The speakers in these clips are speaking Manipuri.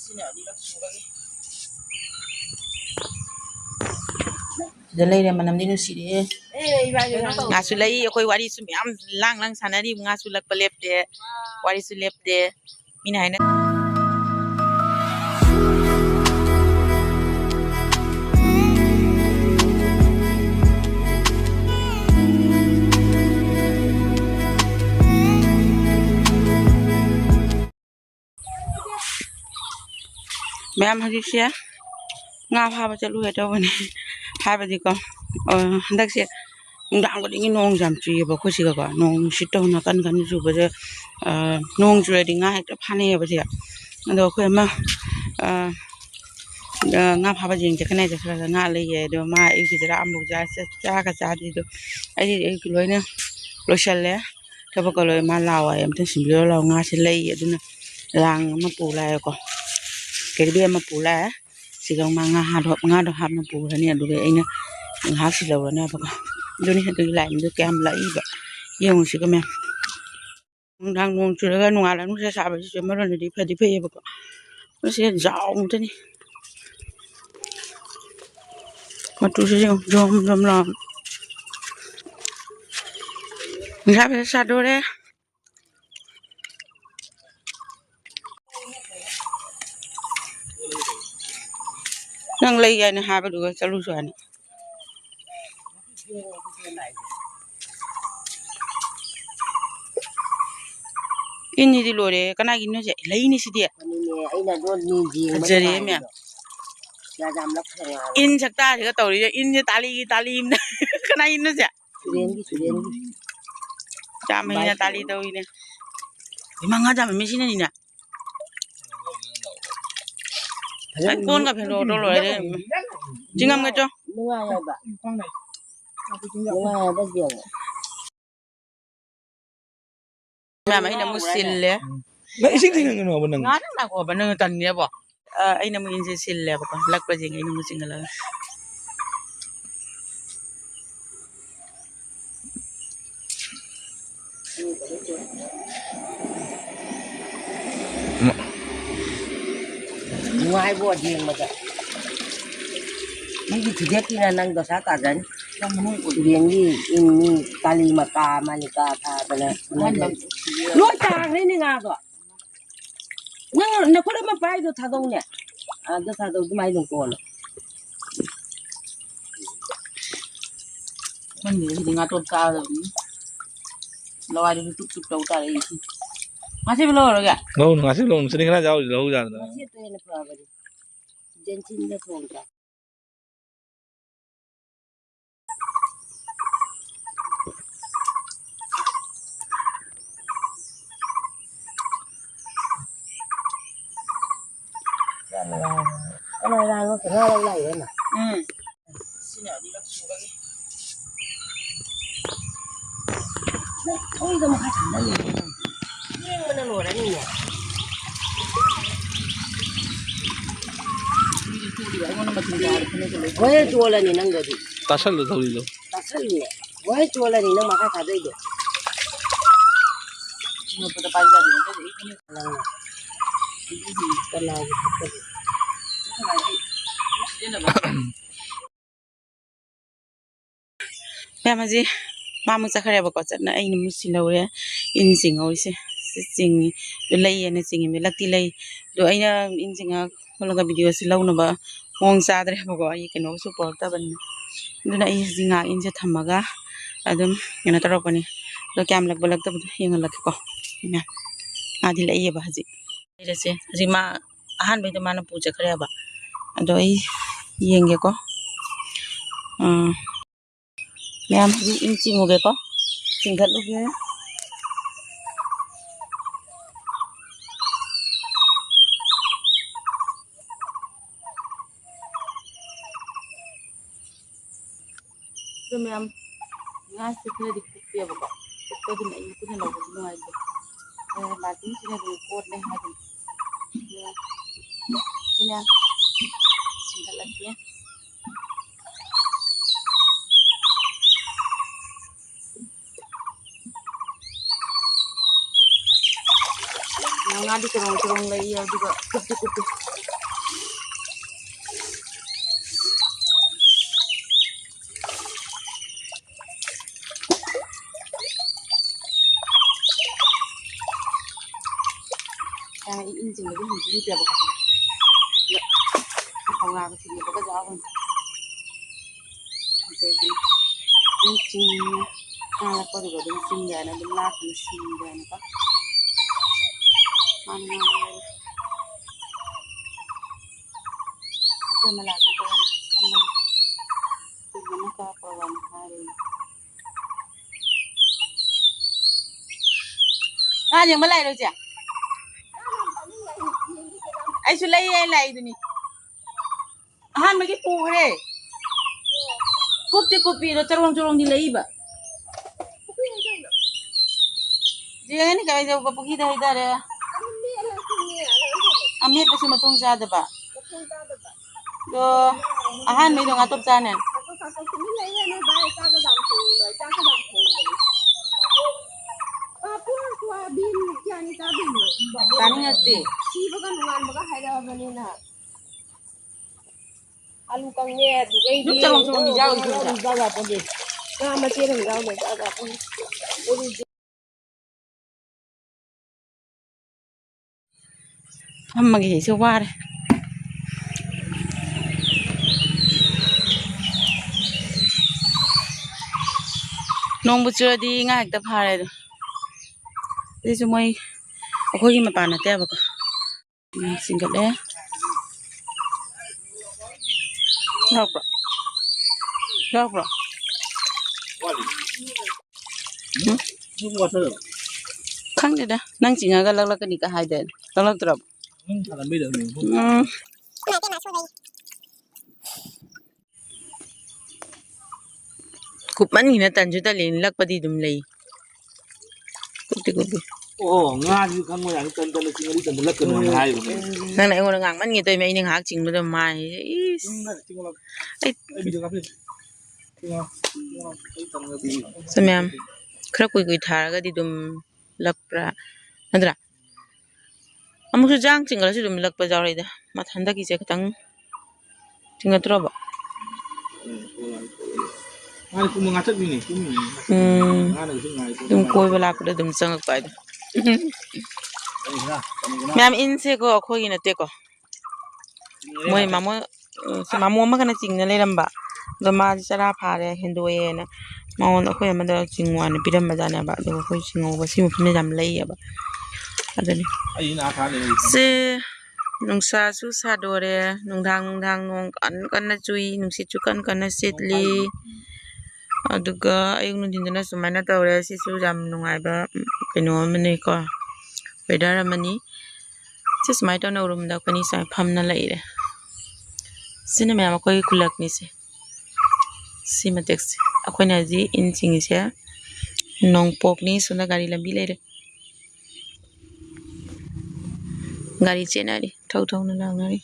จะเลยเนี่ยมันน้ำดิ้นสีดีงาสุเลยค่อยวารีสุมีอ้ำล่างสันนารีงาสุลักเปเล็บเดวารีสุเล็บเดมีไหนนะแม่มาดิเชียงาพาไปจะรู้เหตุวันนี้พาไปดีก็ดักเสียดังก็ดิ้งน้องจำจีบคุยสิก็น้องชิดตรงนักกันจูบจะน้องจูเลยดิ้งง่ายแต่พาเนี่ยไปเสียอันเดียวคุยมางาพาไปจริงจะแค่ไหนจะสละงาเลยเดี๋ยวมาอีกทีจะรำบุกจ้ากระจายดีดูไอ้ที่เลยเนี่ยรถเชลล์ถ้าพวกเลยมาลาวมันต้องสิบเลี้ยวเรางาเชลล์ดูนะล้างมาปูอะไรก็เกลือเบี้ยมาปูแล้วสิลงมางาดอกมาปูแล้วเนี่ยดูเลยไอ้เนี่ยงาสิเราเนี่ยพวกดูนี่ดูไหลดูแก้มไหลแบบยังสิก็แม่ทางงงจุดแล้วนุ่งอะไรนุ่งเสื้อสาวไปจุดมาโดนดีเพย์พวกนุ่งเสื้อจ้าวมันจะนี่มาดูสิจอมร้อนนี่ครับเป็นสัตว์ด้วยนั่งเลยยันหาไปดูจะรู้ส่วนอินนี่ดิโลเร่ก็น่ากินเนาะเจ๊เลยนี่สิเดียเจริญเนี่ยอินชักตาที่ก็ตัวนี้อินจะตาลีมนะก็น่ากินเนาะเจ๊จำไม่ได้ตาลีตัวนี้เนี่ยมันง่ายจำไม่ใช่เนี่ยนี่ไอ้ปนกับเพลโดเลยจริงมั้ยจ๊ะแม่ไม่ได้มุสิลเลยไม่ใช่ที่นึงเนาะบันนึงงานนักกว่าบันนึงตอนนี้บ่ไอ้น้ำมันจะสิลเลยบ่ลักไปจริงไอ้น้ำมันสิงเลยง่ายบ่จริงมาจ้ะนี่ที่เด็กที่นั่งตัวสากัดนั้นเรียนนี่อินนี่กาลีมากามาลิกาทาไปแล้วรถจางนี่งาตัวนั่งนักคนมาไปตัวท่าตรงเนี่ยตัวท่าตรงไม่ตรงก่อนมันเหนื่อยที่งานต้นกาเลยเราอาจจะทุกๆเราตายอีกmasih belum lagi masih belum sering kena jauh jalan masih tuh yang apa lagi jencinnya pun kan orang lo kenal lagi kan sini ada lagi lagi oh itu mah kacang lagi ini yang mana luar ini ya wah jualan ini nang jadi tasal lo tahu itu tasal ini wah jualan ini nang makan ada itu mau pada panjang jadi ini kenalแม่มาสิมามึงจะขยับก็จะนะไอ้นี่มึงสิเราเลยอินสิงเอาสิสิงดูเลยเนี่ยสิงมีลักที่เลยดูไอ้เนี่ยอินสิงอ่ะคนละกับวิดีโอสิเราเนาะบ้ามองซาดเลยบอกว่าไอ้กันว่าสุปอร์ตบันดูนะไอ้สิงอ่ะอินจะทำมาก็ಅದು ಏನೋ ತರ ಪನಿ ಅದು ಕ್ಯಾಮ್ಲಕ್ ಬಲಕ್ ತಬ ಹಿಂಗಲಕ್ ಕೋ ಇನ್ನ ಆದಿಲ್ಲ ಅಯ್ಯ ಬಾಜಿ ಇರಸೆ ಹಜಿ ಮಾ ಅಹನ್ ಬೈದ ಮಾನ ಪೂಜೆ ಖರೆ ಬಾ ಅದು ಐ ಯಂಗೆ ಕೋ ಮ್ಯಾಮ್ ಹಜಿ ಇಂಚಿ ಹೋಗೆ ಕೋ ಸಿಂಗಲ್ ಹೋಗೆ तो मैम यहाँ से फिर दिक्कत क्या होगा तो दिन ये कुछ ना कुछ ना आएगा लाटिन से ना रिपोर्ट नहीं है तो ना सिंगल लगती है यहाँ di terong lagi ya juga kupi. Yang ini jadi hiji dia bukan. Không làm thì có cái giáo hơn. Oke, kucing. Nah, apa juga kucing ya, ada belah kucing ya, apa? Mana? Apa malah itu kan? Kamu gimana kawan hari? Ah, yang malai lo cia. Ai sulai lai itu ni. Han magi pu re. Kopi lo carong di lai ba. Dia ni kaya jauh bapak kita itu ada. Amit pasti matung jada ba. Do ahan mai dong atop janen. Tani ngerti. Alu kang nghe tụi cái Lúc carong di jauh itu. ra là con gì ra mà chia thằng rau này ra là con Magi siya war. Nong bucur di ngak ta phare do. Di sumoi akhoi ma pa na te ba ko. Single eh. Dog bro. Không có sao được. Khang de da. Nang jinga ga lak ni ka hai de. Lak drop. Thằng bây giờ mình không. Kup man ni na tan ju ta len lak pa di dum lei. Kupi. Ồ, Nga như các ngôi nhà tân tân là đi tân lắc cần ngoài hai rồi. Nang nai ngor ngang man ngi toy mai ning hak ching ma do mai. Ai Bây giờ gặp đi. samyam. Khra kui thar ga di dum lak pra. Andra. Amu su jang ching ga su dum lak pa jaw rai da. Ma thanda ki che katang. Chinga tro ba. Ai cũng ngắt chất đi này, cũng ngắt được chút ngày. Dum koi bala ko da dum sang ak pa da. Ma'am in se ko akhoi na te ko. Moi mamo ma kana ching na le ramba. Do ma chara phare hindu ye na. Maon akhoi ma da ching wa na piram ma da na ba do akhoi ching wa si mu phne jam lai ya ba. Adani. Ai na khá này. Se nung sa su sa do re nung dang nong kan na chui nung si chu kan na sitli. Aduga ayung nun din na sumana tawre si su jam nungai ba kino mani ko. Weather mani si sumai taw na room da ko ni sa pham na lai re. Sina me ma koi kulak ni se. Si ma taxi. Akhoi na ji in ching se nong pok ni suna gari lambi lai re. Gari chena ri thau na lang na ri.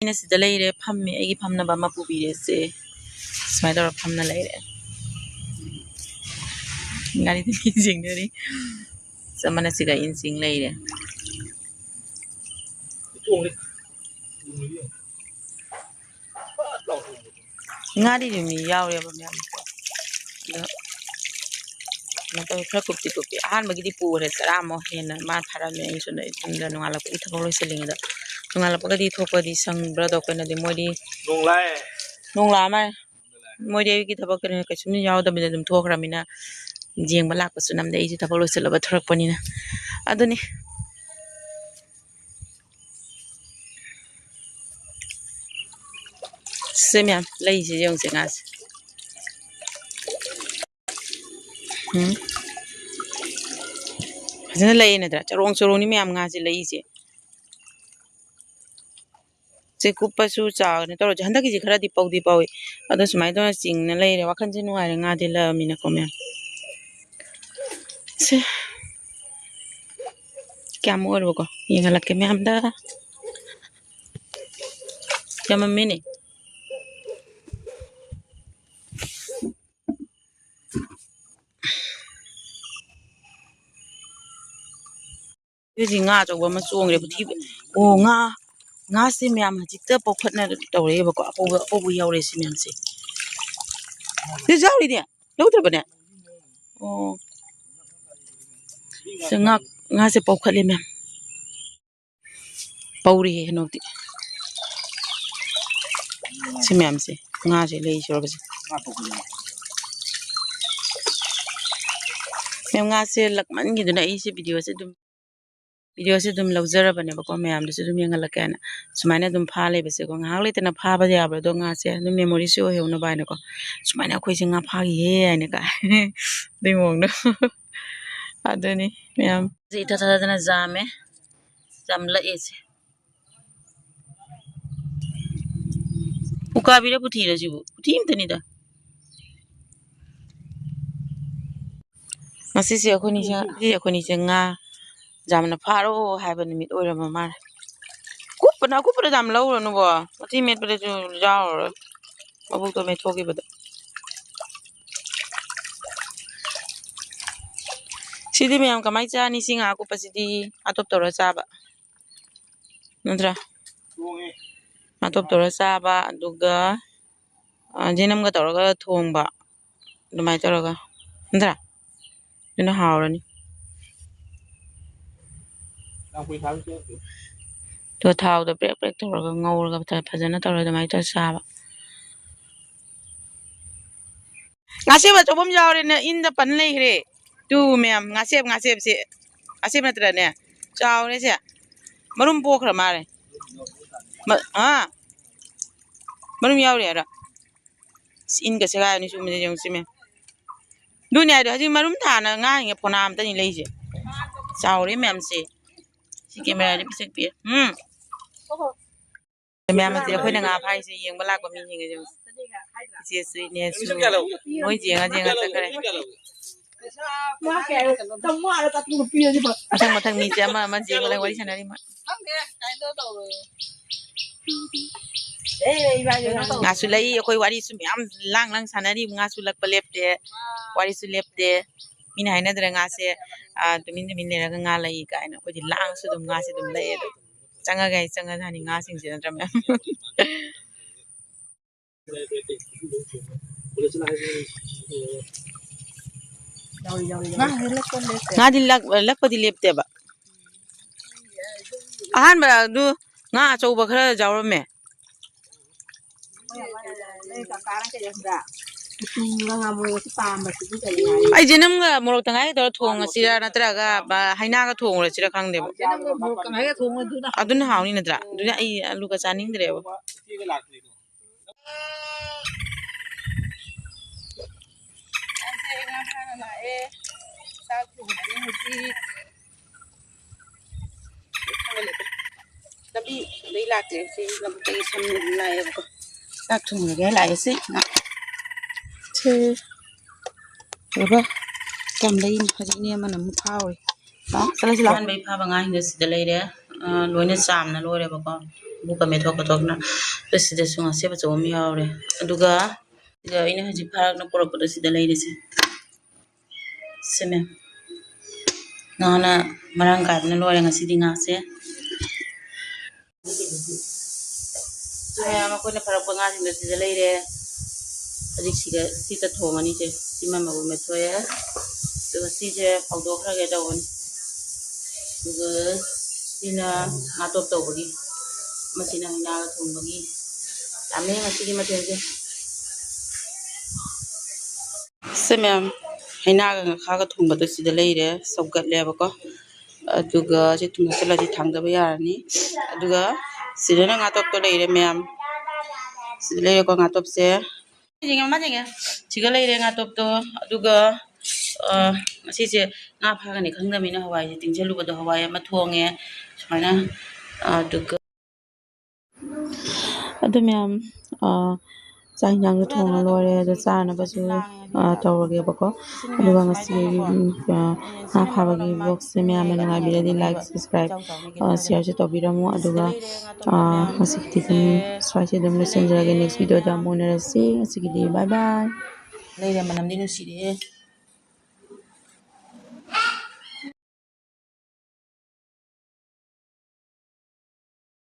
Ina si dalai re pham me agi pham na ba ma pu bi re se. Sumai taw pham na lai re. Gari te bi jing de ri. Samana si ga in sing lai re. Nga di ni yaw re ba me. Na to khra kupi ahan magi di pu re sara mo hen ma thara me in sun da nungala pu thakol loi seling da nungala pu ga di thok di sang bra do ko na di modi nung la ma modi ki thaba kare ka chum ni yaw da me dum thok ra mina jeng ba lak pa sunam de ji thakol loi sel ba thorak pani na aduni semya lai ji jong se ngas Fazenda lai na dra charong ni meyam nga si lai si se kupa su cha ne to handa ki ji khara di pau ado sumai do ching na lai re wakhan je nuai re nga de la mi na ko me se kya mo ro ko yeng la ke me am da kya ma me ne ꯍꯧꯖꯤꯛ ꯉꯥ ꯑꯆꯧꯕ ꯑꯃ ꯆꯣꯡꯈ꯭ꯔꯦ ꯄꯨꯊꯤ ꯑꯣ ꯉꯥꯁꯦ ꯃꯌꯥꯝ ꯍꯧꯖꯤꯛꯇ ꯄꯧꯈꯠꯅ ꯇꯧꯔꯛꯑꯦꯕꯀꯣ ꯑꯄꯧꯕ ꯌꯥꯎꯔꯦ ꯁꯤ ꯃꯌꯥꯝꯁꯦ ꯁꯤ ꯌꯥꯎꯔꯤꯅꯦ ꯂꯧꯗ꯭ꯔꯕꯅꯦ ꯑꯣ ꯁꯤ ꯉꯥꯁꯦ ꯄꯧꯈꯠꯂꯦ ꯃꯌꯥꯝ ꯄꯧꯔꯤꯍꯦ ꯍꯅꯣꯛꯇꯤ ꯁꯤ ꯃꯌꯥꯝꯁꯦ ꯉꯥꯁꯦ ꯂꯩ ꯁꯨꯔꯕꯁꯦ ꯃꯌꯥꯝ ꯉꯥꯁꯦ ꯂꯛꯃꯟꯈꯤꯗꯨꯅ ꯑꯩꯁꯦ ꯚꯤꯗꯤꯑꯣꯁꯦ ꯑꯗꯨꯝ ꯂꯧꯖꯔꯕꯅꯦꯕꯀꯣ ꯃꯌꯥꯝꯗꯁꯨ ꯑꯗꯨꯝ ꯌꯦꯡꯍꯜꯂꯛꯀꯦꯅ ꯁꯨꯃꯥꯏꯅ ꯑꯗꯨꯝ ꯐꯥ ꯂꯩꯕꯁꯦꯀꯣ ꯉꯥꯏꯍꯥꯛ ꯂꯩꯇꯅ ꯐꯥꯕ ꯌꯥꯕ꯭ꯔꯗꯣ ꯉꯥꯁꯦ ꯑꯗꯨꯝ ꯃꯦꯃꯣꯔꯤꯁꯨ ꯑꯣꯏꯍꯧꯅꯕ ꯍꯥꯏꯅꯀꯣ ꯁꯨꯃꯥꯏꯅ ꯑꯩꯈꯣꯏꯁꯦ ꯉꯥ ꯐꯥꯈꯤꯍꯦ ꯍꯥꯏꯅ ꯀꯥꯏ ꯑꯗꯨꯏ ꯃꯑꯣꯡꯗꯣ ꯑꯗꯨꯅꯤ ꯃꯌꯥꯝ ꯏꯊꯥ ꯊꯥꯖꯗꯅ ꯖꯥꯝꯃꯦ ꯂꯛꯑꯦꯁꯦ ꯎꯀꯥꯕꯤꯔ ꯄꯨꯊꯤꯔ ꯁꯤꯕꯨ ꯄꯨꯊꯤ ꯑꯝꯇꯅꯤꯗ ꯉꯁꯤꯁꯦ ꯑꯩꯈꯣꯏꯅꯤꯁꯦ ꯉꯥ ꯌꯥꯝꯅ ꯐꯥꯔꯣ ꯍꯥꯏꯕ ꯅꯨꯃꯤꯠ ꯑꯣꯏꯔꯝꯃ ꯃꯥꯜꯂꯦ ꯑꯀꯨꯞꯄꯗ ꯌꯥꯝ ꯂꯧꯔꯨꯅꯨꯀꯣ ꯃꯊꯤ ꯃꯦꯠꯄꯗꯁꯨ ꯌꯥꯎꯔꯔꯣꯏ ꯃꯕꯨꯛꯇꯣ ꯃꯦꯠꯊꯣꯛꯈꯤꯕꯗ ꯁꯤꯗꯤ ꯃꯌꯥꯝ ꯀꯃꯥꯏꯅ ꯆꯥꯅꯤ ꯁꯤ ꯉꯥ ꯑꯀꯨꯞꯄꯁꯤꯗꯤ ꯑꯇꯣꯞ ꯇꯧꯔ ꯆꯥꯕ ꯅꯠꯇ꯭ꯔꯥ ꯑꯇꯣꯞ ꯇꯧꯔ ꯆꯥꯕ ꯑꯗꯨꯒ ꯖꯦꯅꯝꯒ ꯇꯧꯔꯒ ꯊꯣꯡꯕ ꯑꯗꯨꯃꯥꯏꯅ ꯇꯧꯔꯒ ꯅꯠꯇ꯭ꯔꯥ ꯑꯗꯨꯅ ꯍꯥꯎꯔꯅꯤ ꯑꯗꯣ ꯊꯥꯎꯗ ꯄ꯭ꯔꯦꯛ ꯄ꯭ꯔꯦꯛ ꯇꯧꯔꯒ ꯉꯧꯔꯒ ꯐꯖꯅ ꯇꯧꯔꯒ ꯑꯗꯨꯃꯥꯏꯅ ꯇꯧꯔ ꯆꯥꯕ ꯉꯥꯁꯦꯞ ꯑꯆꯧꯕ ꯑꯃ ꯌꯥꯎꯔꯦꯅ ꯏꯟꯗ ꯄꯟ ꯂꯩꯈ꯭ꯔꯦ ꯇꯨ ꯃꯌꯥꯝ ꯉꯥꯁꯦꯞꯁꯦ ꯉꯥꯁꯦꯞ ꯅꯠꯇ꯭ꯔꯅꯦ ꯆꯥꯎꯔꯦꯁꯦ ꯃꯔꯨꯝ ꯄꯣꯛꯈ꯭ꯔ ꯃꯥꯜꯂꯦ ꯃꯔꯨꯝ ꯌꯥꯎꯔꯤ ꯍꯥꯏꯔꯣ ꯏꯟꯒ ꯁꯦꯒꯥꯏꯕꯅꯤ ꯁꯨꯝꯕꯁꯦ ꯌꯦꯡꯉꯨ ꯃꯌꯥꯝ ꯑꯗꯨꯅꯦ ꯍꯥꯏꯗꯣ ꯍꯧꯖꯤꯛ ꯃꯔꯨꯝ ꯊꯥꯅ ꯉꯥꯡꯉꯤꯉꯩ ꯐꯣꯅꯥ ꯑꯝꯇꯅꯤ ꯂꯩꯁꯦ ꯆꯥꯎꯔꯦ ꯃꯌꯥꯝꯁꯦ ꯁꯤ ꯀꯦꯃꯦꯔꯥꯗꯤ ꯄꯤꯁꯛ ꯄꯤꯛꯑꯦ ꯃꯌꯥꯝꯁꯦ ꯑꯩꯈꯣꯏꯅ ꯉꯥ ꯐꯥꯔꯤꯁꯦ ꯌꯦꯡꯕ ꯂꯥꯛꯄ ꯃꯤꯁꯤꯡꯁꯦ ꯏꯆꯦꯁꯨ ꯏꯅꯦꯁꯨ ꯃꯣꯏ ꯌꯦꯡꯉ ꯆꯠꯈ꯭ꯔꯦ ꯃꯊꯪ ꯃꯤꯁꯦ ꯑꯃ ꯌꯦꯡꯉ ꯋꯥꯔꯤ ꯁꯥꯟꯅꯔꯤ ꯉꯥꯁꯨ ꯂꯩ ꯑꯩꯈꯣꯏ ꯋꯥꯔꯤꯁꯨ ꯃꯌꯥꯝ ꯂꯥꯡ ꯁꯥꯟꯅꯔꯤ ꯉꯥꯁꯨ ꯂꯛꯄ ꯂꯦꯞꯇꯦ ꯋꯥꯔꯤꯁꯨ ꯂꯦꯞꯇꯦ ꯃꯤꯅ ꯍꯥꯏꯅꯗ꯭ꯔꯦ ꯉꯥꯁꯦ ꯇꯨꯃꯤꯟ ꯂꯩꯔꯒ ꯉꯥ ꯂꯩ ꯀꯥꯏꯅ ꯑꯩꯈꯣꯏꯗꯤ ꯂꯥꯡꯁꯨ ꯑꯗꯨꯝ ꯉꯥꯁꯦ ꯑꯗꯨꯝ ꯂꯩ ꯑꯗꯨꯝ ꯆꯪꯉꯖꯥꯅꯤ ꯉꯥꯁꯤꯡꯁꯦ ꯅꯠꯇ꯭ꯔꯥ ꯃꯌꯥꯝ ꯉꯥꯗꯤ ꯂꯛꯄꯗꯤ ꯂꯦꯞꯇꯦꯕ ꯑꯍꯥꯟꯕ ꯑꯗꯨ ꯉꯥ ꯑꯆꯧꯕ ꯈꯔ ꯌꯥꯎꯔꯝꯃꯦ ꯑꯩ ꯖꯦꯅꯝꯒ ꯃꯣꯔꯣꯛ ꯇꯪꯉꯥꯏꯒ ꯇꯧꯔ ꯊꯣꯡꯉꯁꯤꯔ ꯅꯠꯇ꯭ꯔꯒ ꯍꯩꯅꯥꯒ ꯊꯣꯡꯉꯨꯔꯁꯤꯔ ꯈꯪꯗꯦꯕ ꯑꯗꯨꯅ ꯍꯥꯎꯅꯤ ꯅꯠꯇ꯭ꯔꯥ ꯑꯗꯨꯅ ꯑꯩ ꯑꯂꯨꯒ ꯆꯥꯅꯤꯡꯗ꯭ꯔꯦꯕ ꯂꯝꯕꯤꯗꯩ ꯂꯥꯛꯇꯦ ꯁꯤ ꯂꯧꯕꯨꯛꯇꯒꯤ ꯁꯝꯅ ꯑꯗꯨꯝ ꯂꯥꯛꯑꯦꯕꯀꯣ ꯆꯥꯛ ꯊꯣꯡꯉꯒꯦ ꯂꯥꯛꯑꯦ ꯁꯤ ꯌꯥꯝ ꯂꯩꯅꯤ ꯍꯧꯖꯤꯛꯅꯦ ꯑꯃꯅ ꯑꯃꯨꯛ ꯐꯥꯎꯔꯤ ꯆꯠꯂꯁꯤ ꯑꯍꯥꯟꯕꯩ ꯐꯥꯕ ꯉꯥꯁꯤꯡꯗ ꯁꯤꯗ ꯂꯩꯔꯦ ꯂꯣꯏꯅ ꯆꯥꯝꯅ ꯂꯣꯏꯔꯦꯕꯀꯣ ꯕꯨꯛꯀ ꯃꯦꯠꯊꯣꯛꯅ ꯁꯤꯗꯁꯨ ꯉꯥꯁꯦꯞ ꯑꯆꯧꯕ ꯑꯃ ꯌꯥꯎꯔꯦ ꯑꯗꯨꯒ ꯁꯤꯗ ꯑꯩꯅ ꯍꯧꯖꯤꯛ ꯐꯥꯔꯛꯅ ꯄꯨꯔꯛꯄꯗ ꯁꯤꯗ ꯂꯩꯔꯤꯁꯦ ꯁꯤꯅꯦ ꯉꯥꯅ ꯃꯔꯥꯡ ꯀꯥꯏꯕꯅ ꯂꯣꯏꯔꯦ ꯉꯁꯤꯗꯤ ꯉꯥꯁꯦ ꯃꯌꯥꯝ ꯑꯩꯈꯣꯏꯅ ꯐꯔꯛꯄ ꯉꯥꯁꯤꯡꯗꯣ ꯁꯤꯗ ꯂꯩꯔꯦ ꯍꯧꯖꯤꯛ ꯁꯤꯗ ꯊꯣꯡꯉꯅꯤꯁꯦ ꯁꯤꯃ ꯃꯕꯨꯛ ꯃꯦꯠꯊꯣꯛꯑꯦ ꯑꯗꯨꯒ ꯁꯤꯁꯦ ꯐꯧꯗꯣꯛꯈ꯭ꯔꯒꯦ ꯇꯧꯕꯅꯤ ꯑꯗꯨꯒ ꯁꯤꯅ ꯉꯥꯇꯣꯞ ꯇꯧꯕꯒꯤ ꯃꯁꯤꯅ ꯍꯩꯅꯥꯒ ꯊꯣꯡꯕꯒꯤ ꯌꯥꯝꯃꯦ ꯉꯁꯤꯒꯤ ꯃꯊꯦꯜꯁꯦ ꯁꯤ ꯃꯌꯥꯝ ꯍꯩꯅꯥꯒ ꯉꯈꯥꯒ ꯊꯣꯡꯕꯗꯣ ꯁꯤꯗ ꯂꯩꯔꯦ ꯁꯧꯒꯠꯂꯦꯕꯀꯣ ꯑꯗꯨꯒ ꯁꯤ ꯊꯨꯝ ꯍꯥꯞꯆꯤꯜꯂꯗꯤ ꯊꯥꯡꯗꯕ ꯌꯥꯔꯅꯤ ꯑꯗꯨꯒ ꯁꯤꯗꯅ ꯉꯥꯇꯣꯞꯇꯣ ꯂꯩꯔꯦ ꯃꯌꯥꯝ ꯁꯤꯗ ꯂꯩꯔꯦꯀꯣ ꯉꯥꯇꯣꯞꯁꯦ ꯁꯤꯒ ꯂꯩꯔꯦ ꯉꯥꯇꯣꯞꯇꯣ ꯑꯗꯨꯒ ꯉꯁꯤꯁꯦ ꯉꯥ ꯐꯥꯒꯅꯤ ꯈꯪꯗꯕꯅꯤꯅ ꯍꯋꯥꯏꯁꯦ ꯇꯤꯡꯁꯤꯜꯂꯨꯕꯗꯣ ꯍꯋꯥꯏ ꯑꯃ ꯊꯣꯡꯉꯦ ꯁꯨꯃꯥꯏꯅ ꯑꯗꯨꯒ ꯑꯗꯨ ꯃꯌꯥꯝ ꯆꯥꯛ ꯌꯦꯟꯁꯥꯡꯁꯨ ꯊꯣꯡꯉ ꯂꯣꯏꯔꯦ ꯑꯗꯣ ꯆꯥꯅꯕꯁꯨ ꯇꯧꯔꯒꯦꯕꯀꯣ ꯑꯗꯨꯒ ꯉꯁꯤꯒꯤ ꯉꯥ ꯐꯥꯕꯒꯤ ꯕ꯭ꯂꯣꯛꯁꯦ ꯃꯌꯥꯝꯅ ꯅꯨꯡꯉꯥꯏꯕꯤꯔꯗꯤ ꯂꯥꯏꯛ ꯁꯕꯁꯀ꯭ꯔꯥꯏꯕ ꯁꯤꯌꯔꯁꯨ ꯇꯧꯕꯤꯔꯝꯃꯣ ꯑꯗꯨꯒ ꯉꯁꯤꯒꯤꯗꯤ ꯑꯗꯨꯝ ꯁ꯭ꯋꯥꯏꯁꯦ ꯑꯗꯨꯝ ꯂꯣꯏꯁꯤꯟꯖꯔꯒꯦ ꯅꯦꯛꯁ ꯚꯤꯗꯤꯑꯣꯗ ꯑꯃꯨꯛ ꯎꯅꯔꯁꯤ ꯉꯁꯤꯒꯤꯗꯤ ꯕꯥꯏ ꯕꯥꯏ ꯂꯩꯔꯦ ꯃꯅꯝꯗꯤ ꯅꯨꯡꯁꯤꯔꯦ